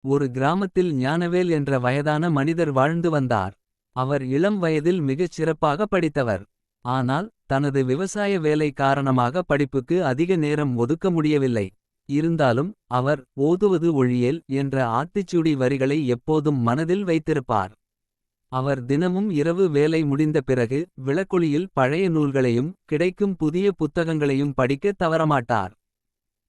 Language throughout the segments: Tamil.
ஒரு கிராமத்தில் ஞானவேல் என்ற வயதான மனிதர் வாழ்ந்து வந்தார். அவர் இளம் வயதில் மிகச் சிறப்பாக படித்தவர். ஆனால் தனது விவசாய வேலை காரணமாக படிப்புக்கு அதிக நேரம் ஒதுக்க முடியவில்லை. இருந்தாலும் அவர் ஓதுவது ஒழியேல் என்ற ஆத்திச்சூடி வரிகளை எப்போதும் மனதில் வைத்திருப்பார். அவர் தினமும் இரவு வேலை முடிந்த பிறகு விளக்கொளியில் பழைய நூல்களையும் கிடைக்கும் புதிய புத்தகங்களையும் படிக்க தவறமாட்டார்.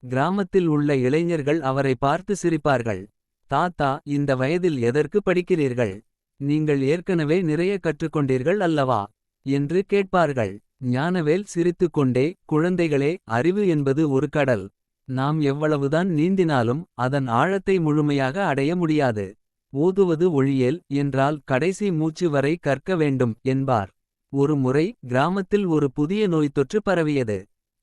கிராமத்தில் உள்ள இளைஞர்கள் அவரை பார்த்து சிரிப்பார்கள். தாத்தா, இந்த வயதில் எதற்கு படிக்கிறீர்கள்? நீங்கள் ஏற்கனவே நிறைய கற்றுக்கொண்டீர்கள் அல்லவா என்று கேட்பார்கள். ஞானவேல் சிரித்துக்கொண்டே, குழந்தைகளே, அறிவு என்பது ஒரு கடல். நாம் எவ்வளவுதான் நீந்தினாலும் அதன் ஆழத்தை முழுமையாக அடைய முடியாது. ஓதுவது ஒழியேல் என்றால் கடைசி மூச்சு வரை கற்க வேண்டும் என்பார். ஒரு முறை கிராமத்தில் ஒரு புதிய நோய் தொற்று பரவியது.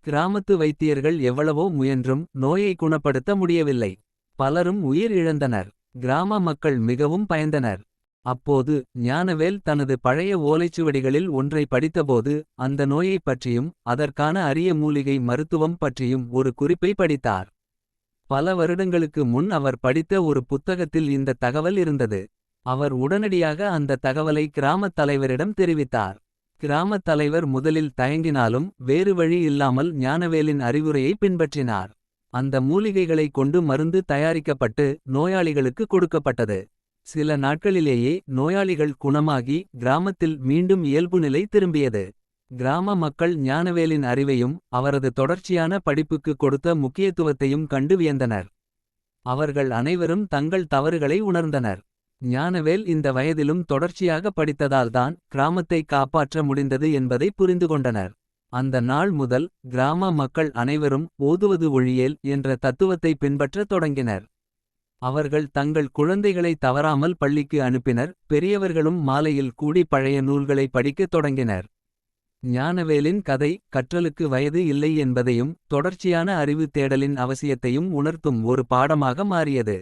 கிராமத்து வைத்தியர்கள் எவ்வளவோ முயன்றும் நோயை குணப்படுத்த முடியவில்லை. பலரும் உயிர் இழந்தனர். கிராம மக்கள் மிகவும் பயந்தனர். அப்போது ஞானவேல் தனது பழைய ஓலைச்சுவடிகளில் ஒன்றை படித்தபோது அந்த நோயைப் பற்றியும் அதற்கான அரிய மூலிகை மருத்துவம் பற்றியும் ஒரு குறிப்பை படித்தார். பல வருடங்களுக்கு முன் அவர் படித்த ஒரு புத்தகத்தில் இந்த தகவல் இருந்தது. அவர் உடனடியாக அந்த தகவலை கிராமத் தலைவரிடம் தெரிவித்தார். கிராமத் தலைவர் முதலில் தயங்கினாலும் வேறு வழி இல்லாமல் ஞானவேலின் அறிவுரையை பின்பற்றினார். அந்த மூலிகைகளை கொண்டு மருந்து தயாரிக்கப்பட்டு நோயாளிகளுக்கு கொடுக்கப்பட்டது. சில நாட்களிலேயே நோயாளிகள் குணமாகி கிராமத்தில் மீண்டும் இயல்பு நிலை திரும்பியது. கிராம மக்கள் ஞானவேலின் அறிவையும் அவரது தொடர்ச்சியான படிப்புக்கு கொடுத்த முக்கியத்துவத்தையும் கண்டு வியந்தனர். அவர்கள் அனைவரும் தங்கள் தவறுகளை உணர்ந்தனர். ஞானவேல் இந்த வயதிலும் தொடர்ச்சியாக படித்ததால்தான் கிராமத்தை காப்பாற்ற முடிந்தது என்பதை புரிந்துகொண்டனர். அந்த நாள் முதல் கிராம மக்கள் அனைவரும் ஓதுவது ஒழியேல் என்ற தத்துவத்தை பின்பற்றத் தொடங்கினர். அவர்கள் தங்கள் குழந்தைகளை தவறாமல் பள்ளிக்கு அனுப்பினர். பெரியவர்களும் மாலையில் கூடி பழைய நூல்களை படிக்கத் தொடங்கினர். ஞானவேலின் கதை கற்றலுக்கு வயது இல்லை என்பதையும் தொடர்ச்சியான அறிவு தேடலின் அவசியத்தையும் உணர்த்தும் ஒரு பாடமாக மாறியது.